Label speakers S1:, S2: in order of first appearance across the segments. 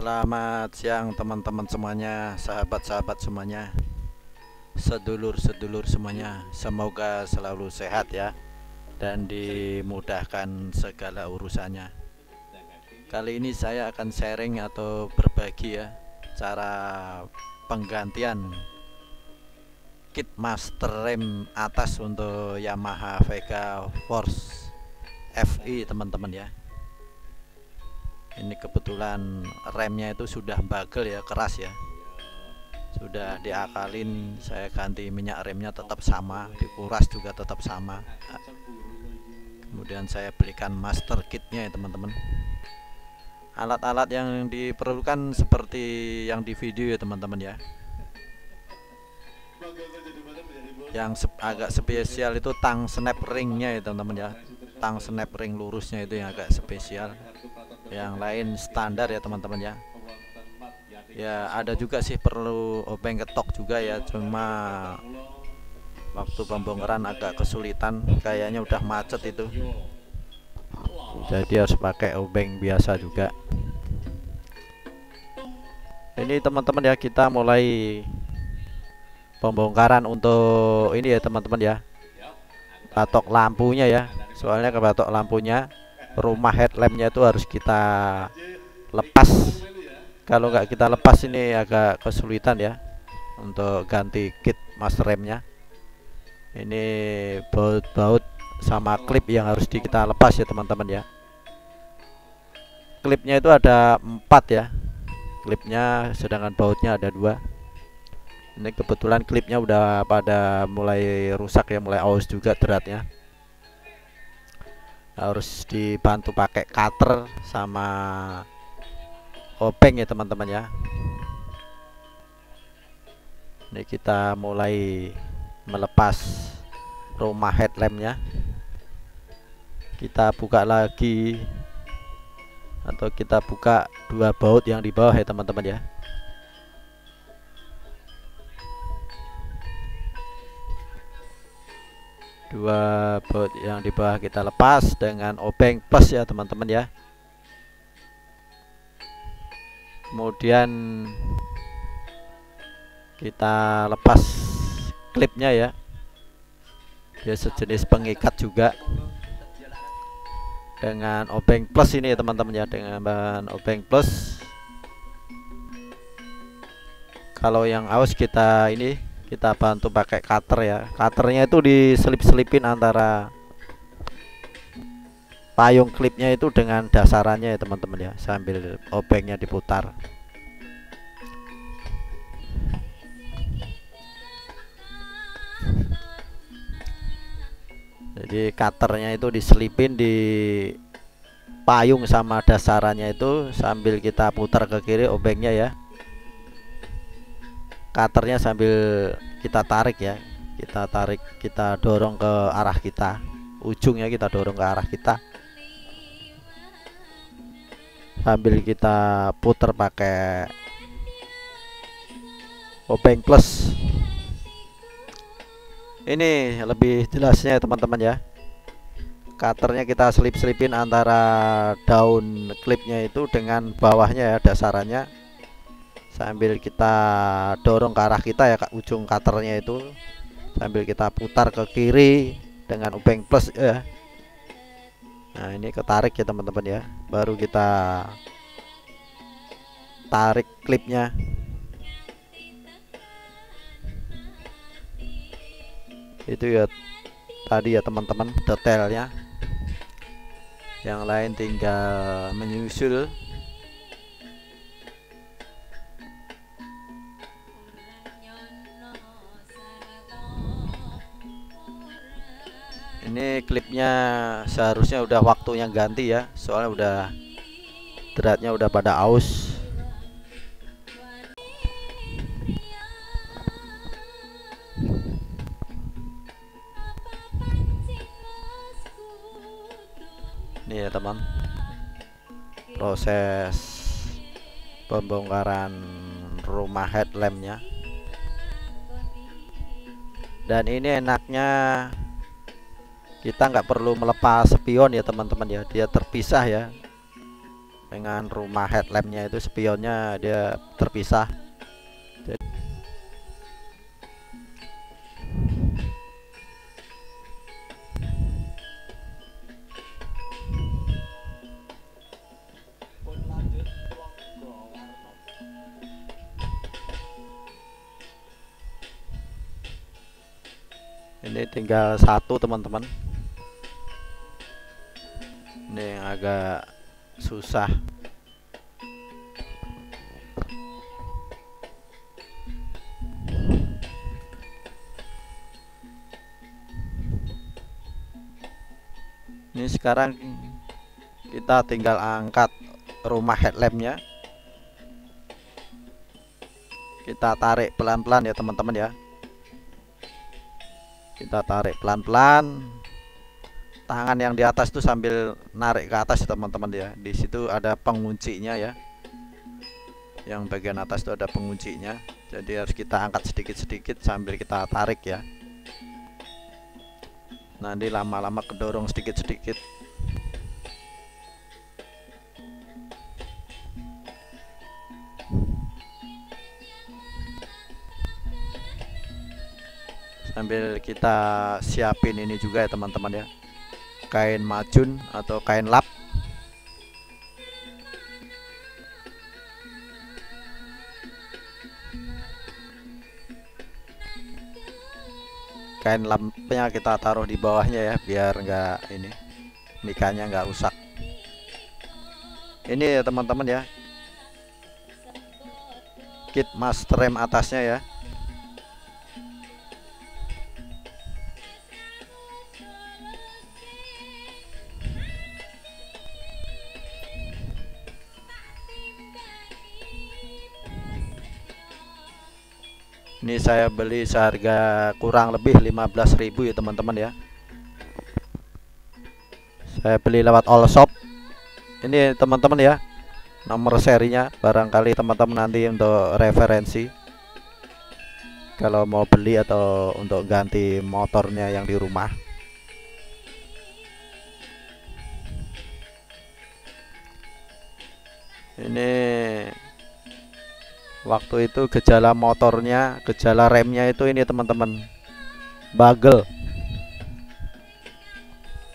S1: Selamat siang teman-teman semuanya, sahabat-sahabat semuanya, sedulur-sedulur semuanya. Semoga selalu sehat ya, dan dimudahkan segala urusannya. Kali ini saya akan sharing atau berbagi ya, cara penggantian kit master rem atas untuk Yamaha Vega Force FI teman-teman ya. Ini kebetulan remnya itu sudah bagel ya, keras ya, sudah diakalin. Saya ganti minyak remnya tetap sama, dikuras juga tetap sama. Kemudian saya belikan master kitnya ya teman-teman. Alat-alat yang diperlukan seperti yang di video ya teman-teman ya. Yang agak spesial itu tang snap ringnya ya teman-teman ya. Tang snap ring lurusnya itu yang agak spesial. Yang lain standar ya teman-teman ya. Ya ada juga sih perlu obeng ketok juga ya, cuma waktu pembongkaran agak kesulitan, kayaknya udah macet itu, jadi harus pakai obeng biasa juga. Ini teman-teman ya, kita mulai pembongkaran untuk ini ya teman-teman ya, batok lampunya ya. Soalnya ke batok lampunya, rumah headlampnya itu harus kita lepas. Kalau nggak kita lepas ini agak kesulitan ya untuk ganti kit master remnya. Ini baut-baut sama klip yang harus kita lepas ya teman-teman ya. Klipnya itu ada 4 ya klipnya, sedangkan bautnya ada 2. Ini kebetulan klipnya udah pada mulai rusak ya, mulai aus juga beratnya. Harus dibantu pakai cutter sama obeng ya teman-teman ya. Ini kita mulai melepas rumah headlampnya. Kita buka lagi atau kita buka 2 baut yang di bawah ya teman-teman ya. Dua baut yang di bawah kita lepas dengan obeng plus ya teman-teman ya. Kemudian kita lepas klipnya ya, dia sejenis pengikat juga dengan obeng plus ini ya teman-teman ya, dengan bahan obeng plus. Kalau yang aus kita ini kita bantu pakai cutter ya. Cutternya itu diselip-selipin antara payung klipnya itu dengan dasarannya ya teman-teman ya, sambil obengnya diputar. Jadi cutternya itu diselipin di payung sama dasarannya itu, sambil kita putar ke kiri obengnya ya. Cutternya sambil kita tarik ya, kita tarik, kita dorong ke arah kita, ujungnya kita dorong ke arah kita, sambil kita putar pakai obeng plus. Ini lebih jelasnya ya teman-teman ya. Cutternya kita selip-selipin antara daun klipnya itu dengan bawahnya ya, dasarannya, sambil kita dorong ke arah kita ya, ujung cutternya itu, sambil kita putar ke kiri dengan obeng plus ya. Nah ini ketarik ya teman-teman ya, baru kita tarik klipnya. Itu ya tadi ya teman-teman detailnya, yang lain tinggal menyusul. Ini klipnya seharusnya udah waktunya ganti ya, soalnya udah dratnya udah pada aus. Ini ya teman, proses pembongkaran rumah headlampnya. Dan ini enaknya kita nggak perlu melepas spion ya teman-teman ya, dia terpisah ya. dengan rumah headlampnya itu spionnya dia terpisah. Ini tinggal satu teman-teman. Ini yang agak susah. Ini sekarang kita tinggal angkat rumah headlampnya. Kita tarik pelan-pelan ya teman-teman ya. Kita tarik pelan-pelan. Tangan yang di atas itu sambil narik ke atas teman-teman ya. Di situ ada penguncinya ya. Yang bagian atas itu ada penguncinya. Jadi harus kita angkat sedikit-sedikit sambil kita tarik ya. Nanti lama-lama kedorong sedikit-sedikit. Sambil kita siapin ini juga ya teman-teman ya, kain majun atau kain lap. Kain lapnya kita taruh di bawahnya ya, biar enggak ini mikanya enggak rusak. Ini ya teman-teman ya, kit master rem atasnya ya. Ini saya beli seharga kurang lebih 15.000 ya teman-teman ya. Saya beli lewat all shop. Ini teman-teman ya, nomor serinya barangkali teman-teman nanti untuk referensi kalau mau beli atau untuk ganti motornya yang di rumah. Ini waktu itu gejala motornya, gejala remnya itu ini teman-teman, bagel.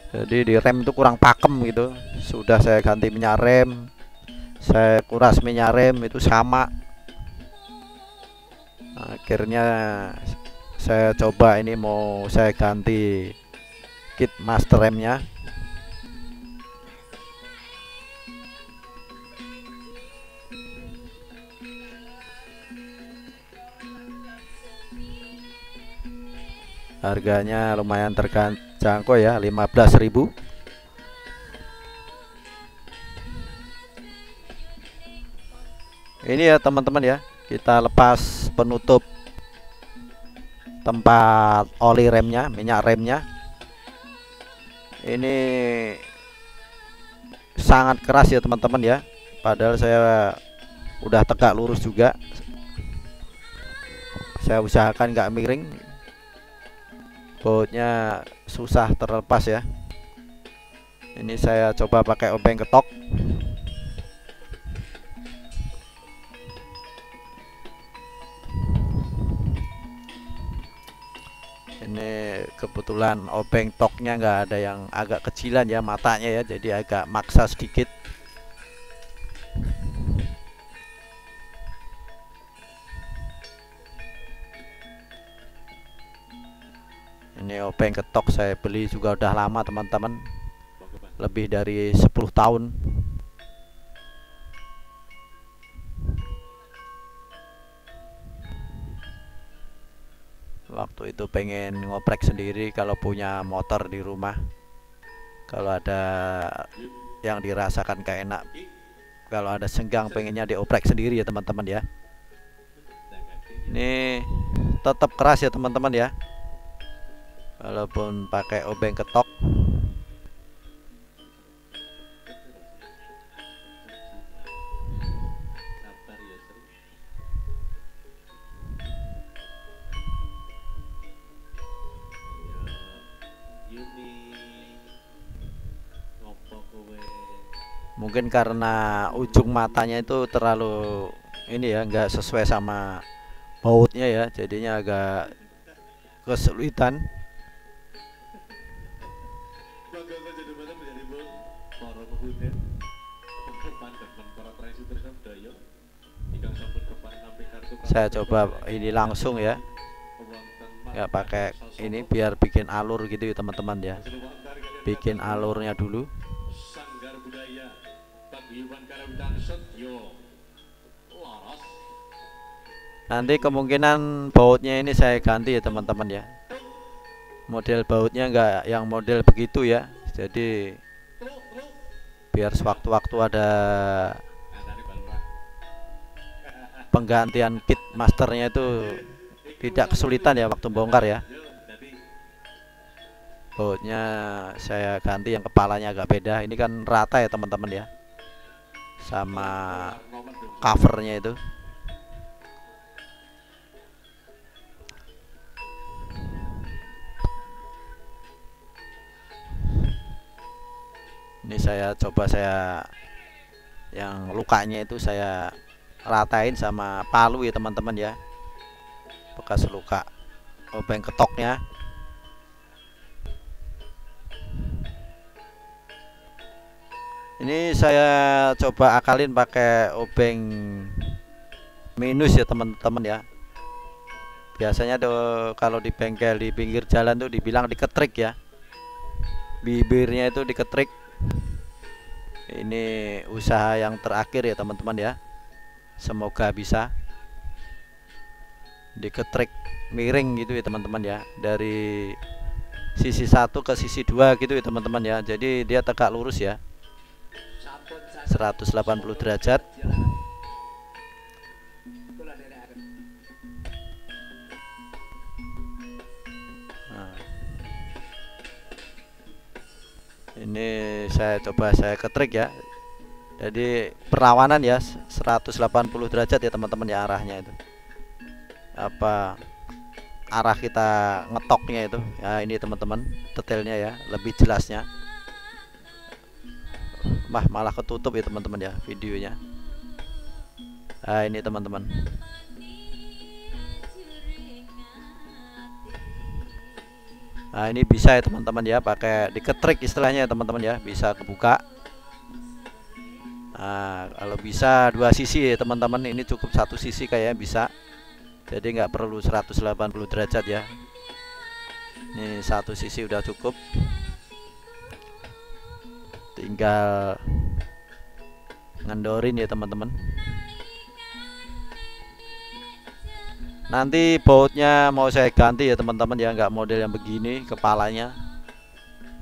S1: Jadi di rem itu kurang pakem gitu. Sudah saya ganti minyak rem, saya kuras minyak rem itu sama. Akhirnya saya coba ini mau saya ganti kit master remnya. Harganya lumayan terjangkau ya, 15.000. Ini ya teman-teman ya, kita lepas penutup tempat oli remnya, minyak remnya. Ini sangat keras ya teman-teman ya, padahal saya udah tegak lurus juga. Saya usahakan nggak miring, bautnya susah terlepas ya. Ini saya coba pakai obeng ketok. Ini kebetulan obeng toknya nggak ada yang agak kecilan ya matanya ya, jadi agak maksa sedikit. Ini obeng ketok saya beli juga udah lama teman-teman, lebih dari 10 tahun. Waktu itu pengen ngoprek sendiri kalau punya motor di rumah, kalau ada yang dirasakan kayak enak, kalau ada senggang pengennya dioprek sendiri ya teman-teman ya. Ini tetap keras ya teman-teman ya, walaupun pakai obeng ketok. Mungkin karena ujung matanya itu terlalu ini ya, nggak sesuai sama bautnya ya, jadinya agak kesulitan. Saya coba ini langsung ya, nggak pakai ini, biar bikin alur gitu ya teman-teman ya, bikin alurnya dulu. Nanti kemungkinan bautnya ini saya ganti ya teman-teman ya, model bautnya nggak yang model begitu ya, jadi biar sewaktu-waktu ada penggantian kit masternya itu tidak kesulitan ya waktu bongkar ya. Bautnya saya ganti yang kepalanya agak beda, ini kan rata ya teman-teman ya, sama covernya itu. Ini saya coba, saya yang lukanya itu saya ratain sama palu ya teman-teman ya, bekas luka obeng ketoknya. Ini saya coba akalin pakai obeng minus ya teman-teman ya. Biasanya tuh kalau di bengkel di pinggir jalan tuh dibilang diketrik ya, bibirnya itu diketrik. Ini usaha yang terakhir ya teman-teman ya, semoga bisa diketrik miring gitu ya teman-teman ya, dari sisi satu ke sisi dua gitu ya teman-teman ya, jadi dia tegak lurus ya, 180 derajat. Nah, ini saya coba saya ketrik ya, jadi perlawanan ya 180 derajat ya teman-teman ya, arahnya itu apa, arah kita ngetoknya itu ya. Ini teman-teman detailnya ya, lebih jelasnya. Malah ketutup ya teman-teman ya videonya. Nah ini teman-teman, nah ini bisa ya teman-teman ya, pakai diketrik istilahnya ya teman-teman ya, bisa kebuka. Nah kalau bisa dua sisi ya teman-teman, ini cukup satu sisi kayaknya bisa, jadi nggak perlu 180 derajat ya, ini satu sisi udah cukup. Tinggal ngendorin ya teman-teman. Nanti bautnya mau saya ganti ya teman-teman ya, nggak model yang begini kepalanya,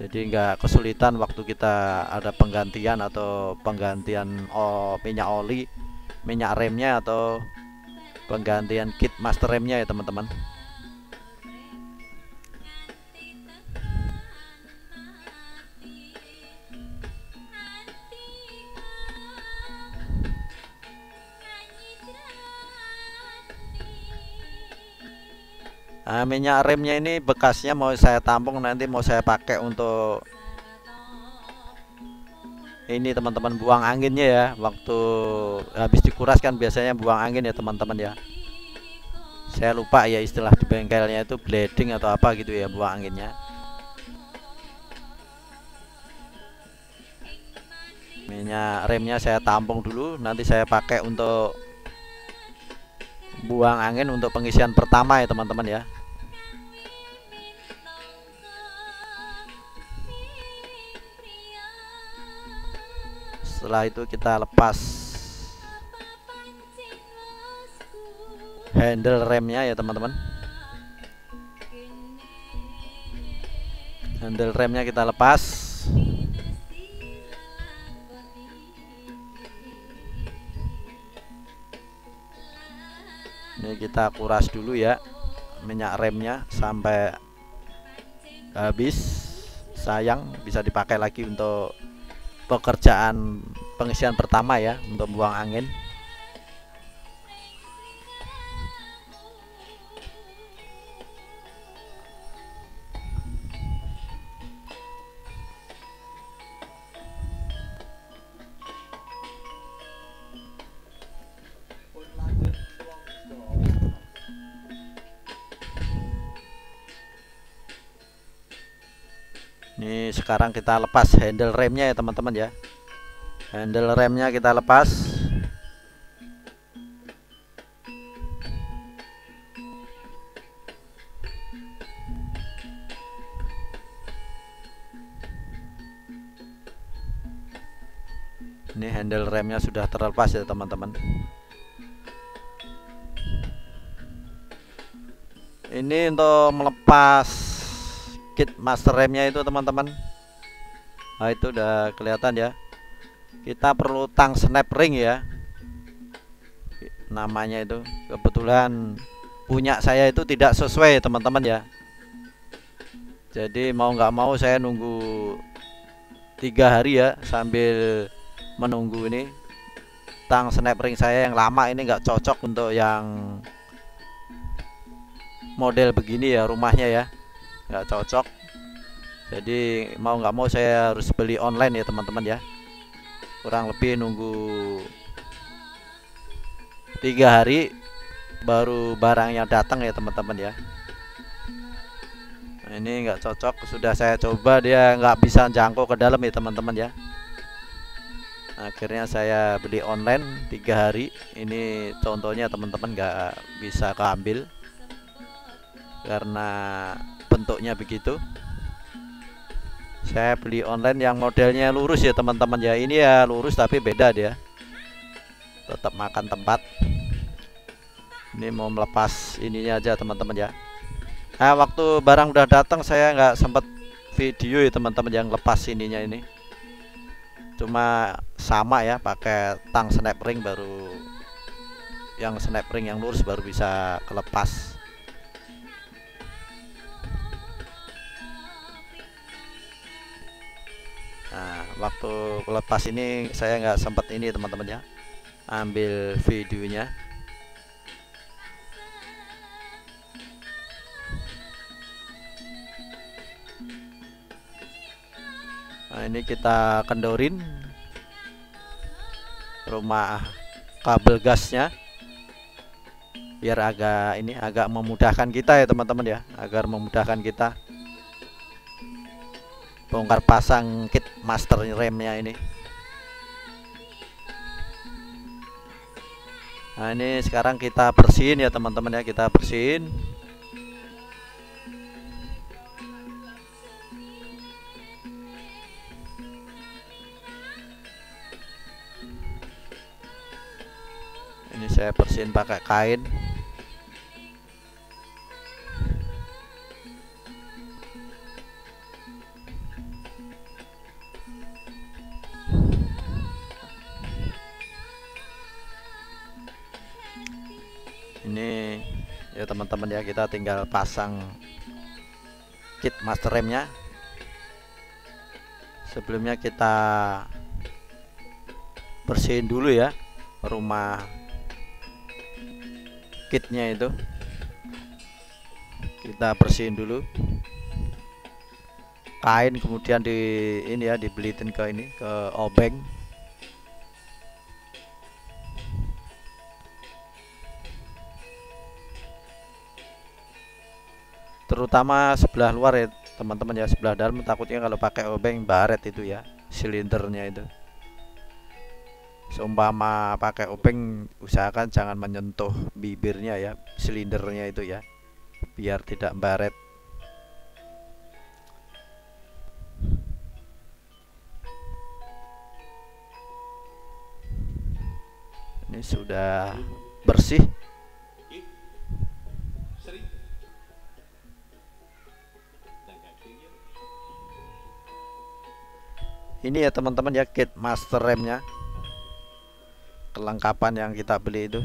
S1: jadi nggak kesulitan waktu kita ada penggantian atau penggantian minyak oli, minyak remnya, atau penggantian kit master remnya ya teman-teman. Nah, minyak remnya ini bekasnya mau saya tampung, nanti mau saya pakai untuk ini teman-teman, buang anginnya ya, waktu habis dikuras kan biasanya buang angin ya teman-teman ya. Saya lupa ya istilah di bengkelnya itu bleeding atau apa gitu ya, buang anginnya. Minyak remnya saya tampung dulu, nanti saya pakai untuk buang angin untuk pengisian pertama ya teman-teman ya. Setelah itu kita lepas handle remnya ya teman-teman, handle remnya kita lepas. Ini kita kuras dulu ya minyak remnya sampai habis, sayang bisa dipakai lagi untuk pekerjaan pengisian pertama ya, untuk buang angin. sekarang kita lepas handle remnya ya teman-teman ya. Handle remnya kita lepas. Ini handle remnya sudah terlepas ya teman-teman. Ini untuk melepas kit master remnya itu teman-teman. Nah itu udah kelihatan ya. Kita perlu tang snap ring ya, namanya itu. Kebetulan punya saya itu tidak sesuai teman-teman ya. Jadi mau nggak mau saya nunggu 3 hari ya, sambil menunggu ini. Tang snap ring saya yang lama ini nggak cocok untuk yang model begini ya, rumahnya ya, nggak cocok. Jadi mau nggak mau saya harus beli online ya teman-teman ya. Kurang lebih nunggu 3 hari baru barangnya datang ya teman-teman ya. Nah, ini nggak cocok, sudah saya coba dia nggak bisa jangkau ke dalam ya teman-teman ya. Akhirnya saya beli online 3 hari. Ini contohnya teman-teman nggak bisa keambil karena bentuknya begitu. Saya beli online yang modelnya lurus ya teman-teman ya. Ini ya lurus tapi beda dia, tetap makan tempat. Ini mau melepas ininya aja teman-teman ya. Nah waktu barang udah datang saya nggak sempat video ya teman-teman yang lepas ininya ini. Cuma sama ya, pakai tang snap ring baru, yang snap ring yang lurus baru bisa kelepas. Nah waktu lepas ini saya nggak sempat ini teman-teman ya, ambil videonya. Nah ini kita kendorin rumah kabel gasnya biar agak memudahkan kita ya teman-teman ya, agar memudahkan kita bongkar pasang kit master remnya ini. Nah ini sekarang kita bersihin ya teman-teman ya, kita bersihin. Ini saya bersihin pakai kain. Ini ya teman-teman ya, kita tinggal pasang kit master remnya. Sebelumnya kita bersihin dulu ya rumah kitnya itu, kita bersihin dulu kain, kemudian di ini ya, dibelitin ke ini, ke obeng. Terutama sebelah luar ya teman-teman ya, sebelah dalam takutnya kalau pakai obeng baret itu ya, silindernya itu. Seumpama pakai obeng usahakan jangan menyentuh bibirnya ya, silindernya itu ya, biar tidak baret. Ini sudah bersih. Ini ya teman-teman ya, kit master remnya, kelengkapan yang kita beli itu,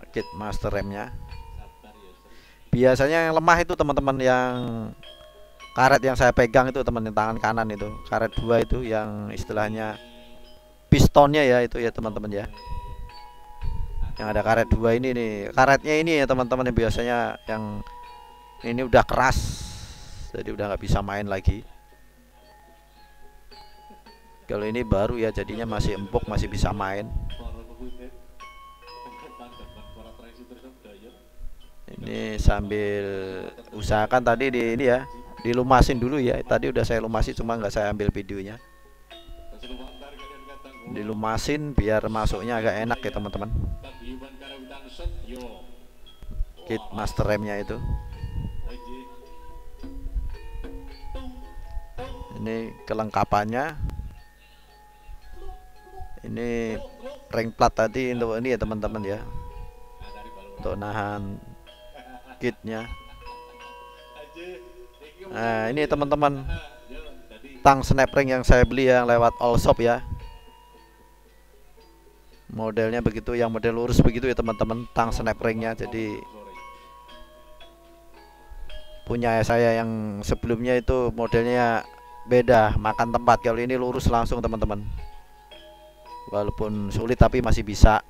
S1: kit master remnya. Biasanya yang lemah itu teman-teman, yang karet yang saya pegang itu teman, yang tangan kanan itu, karet 2 itu yang istilahnya pistonnya ya, itu ya teman-teman ya, yang ada karet 2 ini nih, karetnya ini ya teman-teman, yang biasanya yang ini udah keras, jadi udah nggak bisa main lagi. Kalau ini baru ya, jadinya masih empuk, masih bisa main. Ini sambil usahakan tadi di ini ya, dilumasin dulu ya. Tadi udah saya lumasi, cuma nggak saya ambil videonya. Dilumasin biar masuknya agak enak ya teman-teman. Kit master remnya itu. Ini kelengkapannya. Ini ring plat tadi untuk ini ya teman-teman ya, untuk nahan kitnya. Nah ini teman-teman, tang snap ring yang saya beli yang lewat all shop ya. Modelnya begitu, yang model lurus begitu ya teman-teman, tang snap ringnya. Jadi punya saya yang sebelumnya itu modelnya beda, makan tempat. Kalau ini lurus langsung teman-teman, walaupun sulit tapi masih bisa.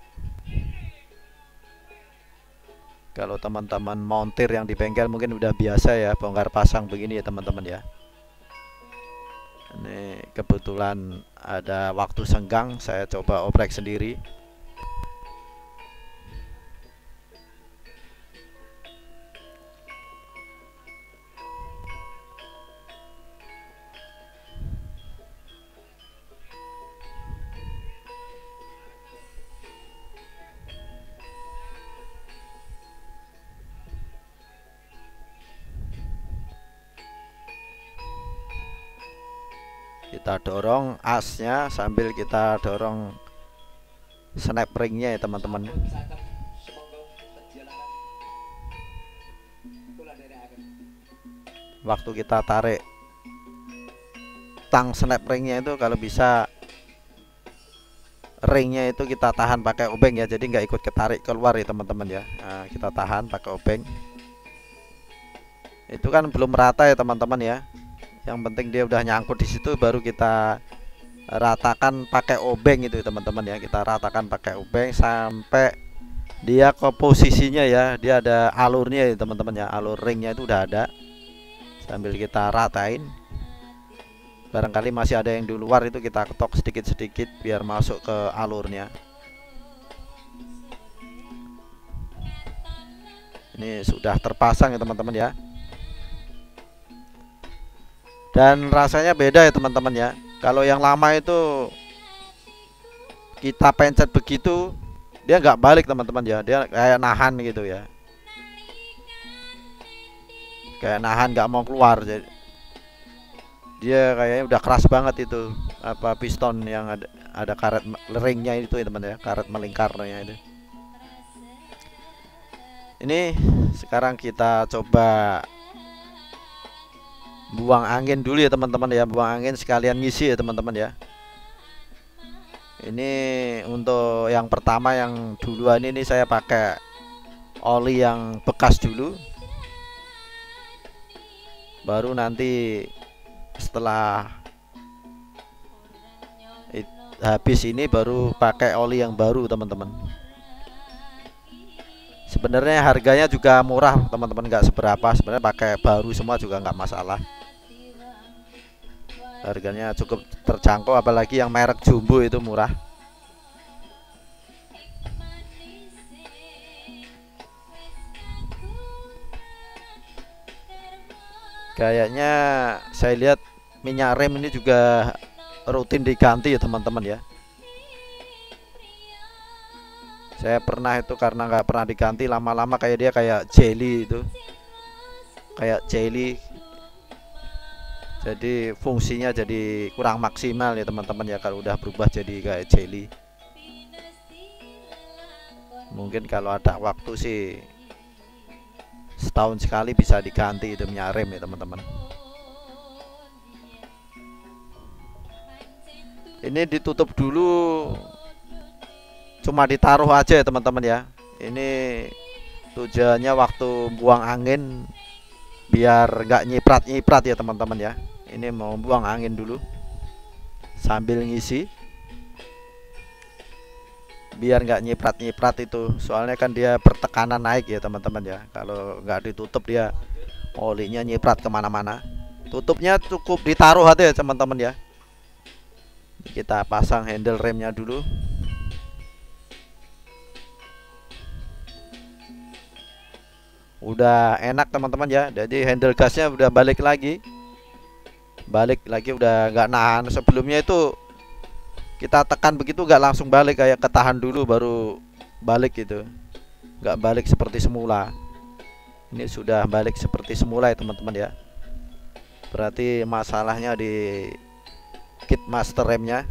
S1: Kalau teman-teman montir yang di bengkel mungkin udah biasa ya bongkar pasang begini ya teman-teman ya. Ini kebetulan ada waktu senggang, saya coba oprek sendiri. Kita dorong asnya sambil kita dorong snap ringnya ya teman-teman. Waktu kita tarik tang snap ringnya itu kalau bisa ringnya itu kita tahan pakai obeng ya, jadi nggak ikut ketarik keluar ya teman-teman ya. Nah, kita tahan pakai obeng. Itu kan belum rata ya teman-teman ya. Yang penting dia udah nyangkut di situ, baru kita ratakan pakai obeng itu teman-teman ya. Kita ratakan pakai obeng sampai dia ke posisinya ya, dia ada alurnya ya teman-teman ya, alur ringnya itu udah ada. Sambil kita ratain, barangkali masih ada yang di luar, itu kita ketok sedikit-sedikit biar masuk ke alurnya. Ini sudah terpasang ya teman-teman ya. Dan rasanya beda ya teman-teman ya. Kalau yang lama itu kita pencet begitu, dia nggak balik teman-teman ya, dia kayak nahan gitu ya, kayak nahan nggak mau keluar. Jadi dia kayaknya udah keras banget itu, apa, piston yang ada karet ringnya itu ya teman ya, karet melingkarnya itu. Ini sekarang kita coba buang angin dulu ya teman-teman ya, buang angin sekalian ngisi ya teman-teman ya. Ini untuk yang pertama, yang duluan ini saya pakai oli yang bekas dulu, baru nanti setelah habis ini baru pakai oli yang baru teman-teman. Sebenarnya harganya juga murah teman-teman, nggak seberapa sebenarnya, pakai baru semua juga nggak masalah. Harganya cukup terjangkau, apalagi yang merek Jumbo itu murah. Kayaknya saya lihat minyak rem ini juga rutin diganti ya teman-teman ya. Saya pernah itu, karena nggak pernah diganti, lama-lama kayak dia kayak jelly itu, kayak jelly. Jadi fungsinya jadi kurang maksimal ya teman-teman ya, kalau udah berubah jadi kayak jelly. Mungkin kalau ada waktu sih setahun sekali bisa diganti itu minyak rem ya teman-teman. Ini ditutup dulu, cuma ditaruh aja ya teman-teman ya. Ini tujuannya waktu buang angin biar nggak nyiprat-nyiprat ya teman-teman ya. Ini mau buang angin dulu sambil ngisi, biar nggak nyiprat-nyiprat itu, soalnya kan dia pertekanan naik ya teman-teman ya. Kalau nggak ditutup dia olinya nyiprat kemana-mana. Tutupnya cukup ditaruh aja ya teman-teman ya. Kita pasang handle remnya dulu. udah enak teman-teman ya. Jadi handle gasnya udah balik lagi udah nggak nahan. Sebelumnya itu kita tekan begitu nggak langsung balik, kayak ketahan dulu baru balik gitu, nggak balik seperti semula. Ini sudah balik seperti semula ya teman-teman ya. Berarti masalahnya di kit master remnya.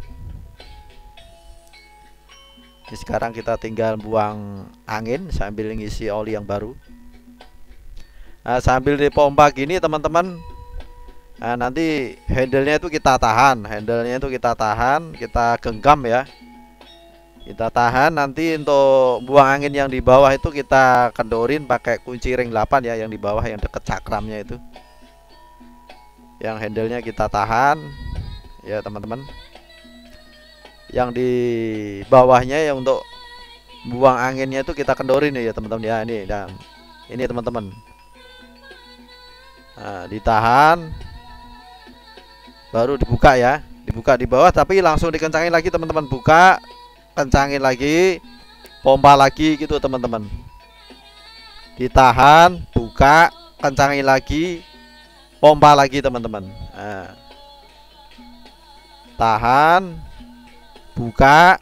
S1: Ini sekarang kita tinggal buang angin sambil ngisi oli yang baru. Nah, sambil dipompa gini teman-teman, nah, nanti handle-nya itu kita tahan, kita genggam ya. Kita tahan, nanti untuk buang angin yang di bawah itu kita kendorin pakai kunci ring 8 ya, yang di bawah yang deket cakramnya itu. Yang handle-nya kita tahan ya teman-teman. Yang di bawahnya yang untuk buang anginnya itu kita kendorin ya teman-teman ya. Ini dan ini teman-teman. Nah, ditahan baru dibuka ya, dibuka di bawah tapi langsung dikencangin lagi teman-teman. Buka, kencangin lagi, pompa lagi gitu teman-teman. Ditahan, buka, kencangin lagi, pompa lagi teman-teman. Nah, tahan, buka,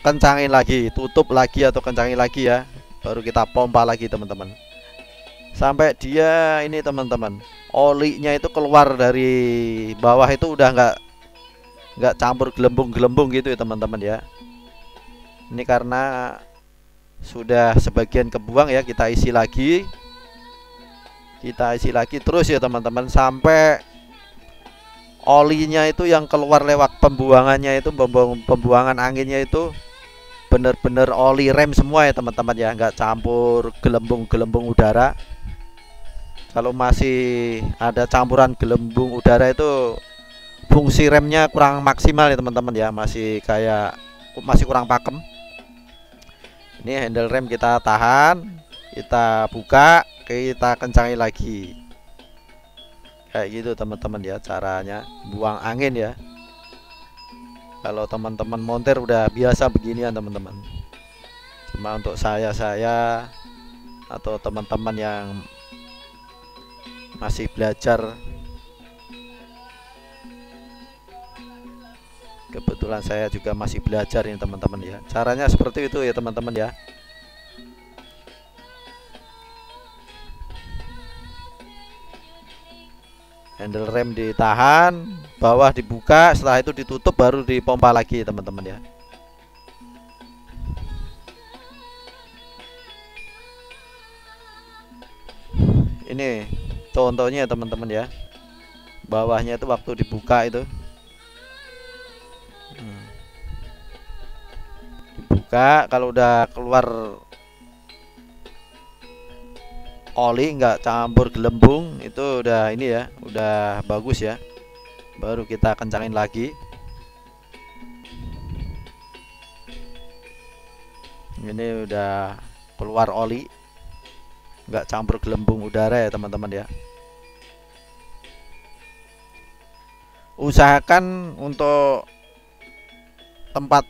S1: kencangin lagi, tutup lagi atau kencangin lagi ya, baru kita pompa lagi teman-teman. Sampai dia ini teman-teman, olinya itu keluar dari bawah itu udah nggak campur gelembung-gelembung gitu ya teman-teman ya. Ini karena sudah sebagian kebuang ya, kita isi lagi terus ya teman-teman, sampai olinya itu yang keluar lewat pembuangannya itu, pembuangan anginnya itu bener-bener oli rem semua ya teman-teman ya, nggak campur gelembung-gelembung udara. Kalau masih ada campuran gelembung udara itu fungsi remnya kurang maksimal ya teman-teman ya, masih kurang pakem. Ini handle rem kita tahan, kita buka, kita kencangin lagi. Kayak gitu teman-teman ya caranya buang angin ya. Kalau teman-teman montir udah biasa beginian teman-teman. Cuma untuk saya atau teman-teman yang masih belajar, kebetulan saya juga masih belajar ini teman-teman ya, caranya seperti itu ya teman-teman ya. Handle rem ditahan, bawah dibuka, setelah itu ditutup baru dipompa lagi teman-teman ya. Ini contohnya teman-teman ya, bawahnya itu waktu dibuka itu dibuka, kalau udah keluar oli nggak campur gelembung itu udah ini ya, udah bagus ya, baru kita kencangin lagi. Ini udah keluar oli, nggak campur gelembung udara ya teman-teman ya. Usahakan untuk tempat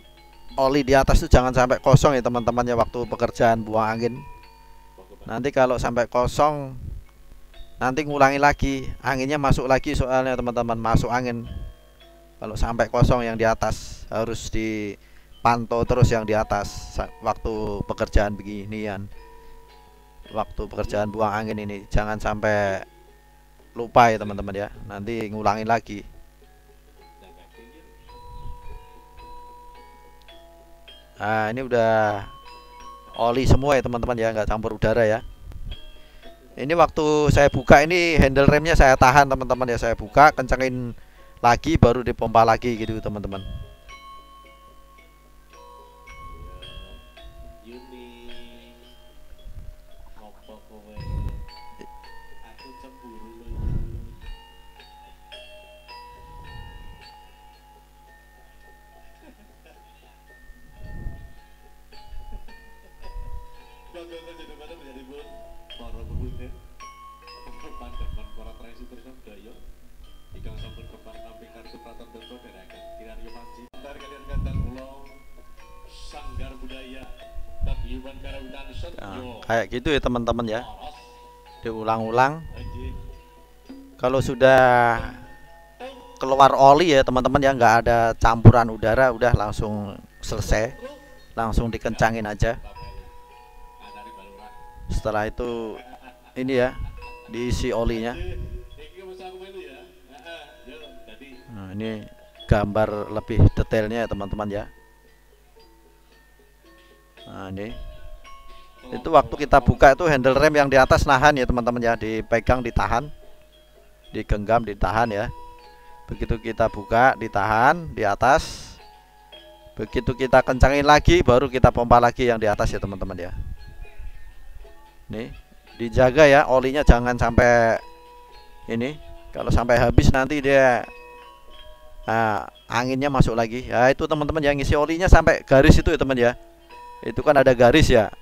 S1: oli di atas itu jangan sampai kosong ya teman-teman ya, waktu pekerjaan buang angin. Nanti kalau sampai kosong, nanti ngulangi lagi, anginnya masuk lagi soalnya teman-teman, masuk angin. Kalau sampai kosong yang di atas harus dipantau terus yang di atas waktu pekerjaan beginian, waktu pekerjaan buang angin ini jangan sampai lupa ya teman-teman ya, nanti ngulangin lagi. Nah, ini udah oli semua ya teman-teman ya, nggak campur udara ya. Ini waktu saya buka ini handle remnya saya tahan teman-teman ya, saya buka kencengin lagi baru dipompa lagi gitu teman-teman.
S2: Sanggar Budaya
S1: Nah, kayak gitu ya teman-teman ya, diulang-ulang. Kalau sudah keluar oli ya teman-teman ya, nggak ada campuran udara, udah langsung selesai, langsung dikencangin aja. Setelah itu ini ya, diisi olinya. Nah, ini gambar lebih detailnya ya teman-teman ya. Nah, ini itu waktu kita buka itu handle rem yang di atas nahan ya teman-teman ya, dipegang, ditahan, digenggam, ditahan ya. Begitu kita buka, ditahan di atas. Begitu kita kencangin lagi, baru kita pompa lagi yang di atas ya teman-teman ya. Nih, dijaga ya olinya, jangan sampai ini. Kalau sampai habis nanti dia anginnya masuk lagi. Ya itu teman-teman yang ngisi olinya sampai garis itu ya teman ya. Itu kan ada garis ya.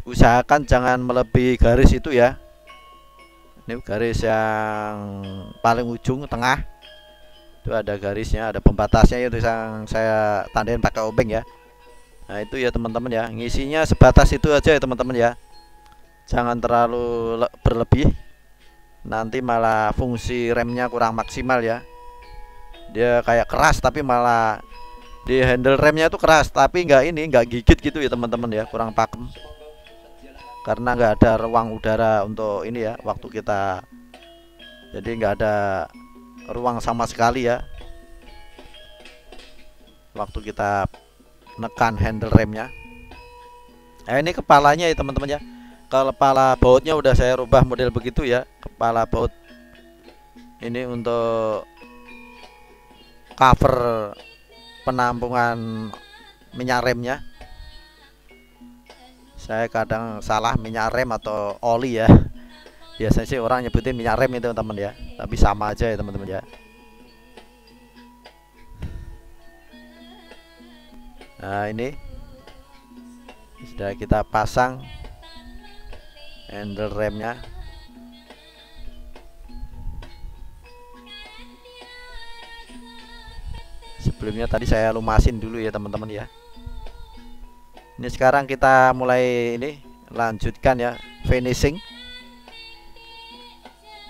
S1: Usahakan jangan melebihi garis itu ya. Ini garis yang paling ujung tengah. Itu ada garisnya, ada pembatasnya itu yang saya tandain pakai obeng ya. Nah, itu ya teman-teman ya. Ngisinya sebatas itu aja ya teman-teman ya. Jangan terlalu berlebih. Nanti malah fungsi remnya kurang maksimal ya. Dia kayak keras tapi malah di handle remnya itu keras, tapi nggak gigit gitu ya teman-teman ya, kurang pakem. Karena nggak ada ruang udara untuk ini ya, waktu kita, jadi nggak ada ruang sama sekali ya waktu kita nekan handle remnya. Ini kepalanya ya teman-teman ya. Kepala bautnya udah saya rubah model begitu ya, kepala baut ini untuk cover penampungan minyak remnya. Saya kadang salah minyak rem atau oli ya. Biasanya sih orang nyebutin minyak rem itu teman-teman ya, tapi sama aja ya teman-teman ya. Nah, ini sudah kita pasang handle remnya. Sebelumnya tadi saya lumasin dulu ya teman-teman ya. Ini sekarang kita mulai ini lanjutkan ya, finishing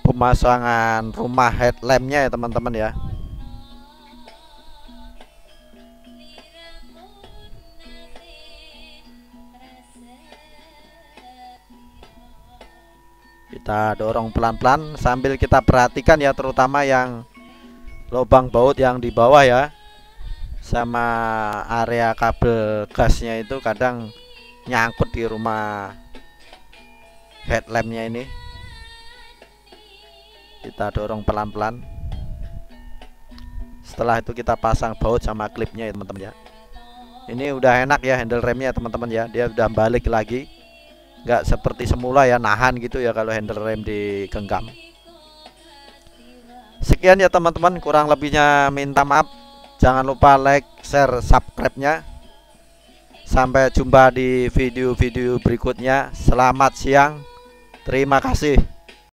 S1: pemasangan rumah headlampnya ya teman-teman ya. Kita dorong pelan-pelan sambil kita perhatikan ya, terutama yang lubang baut yang di bawah ya, sama area kabel gasnya itu kadang nyangkut di rumah headlampnya ini. Kita dorong pelan-pelan. Setelah itu kita pasang baut sama klipnya ya teman-teman ya. Ini udah enak ya handle remnya teman-teman ya, dia udah balik lagi, nggak seperti semula ya nahan gitu ya kalau handle rem digenggam. Sekian ya teman-teman, kurang lebihnya minta maaf. Jangan lupa like, share, subscribe-nya. Sampai jumpa di video-video berikutnya. Selamat siang. Terima kasih.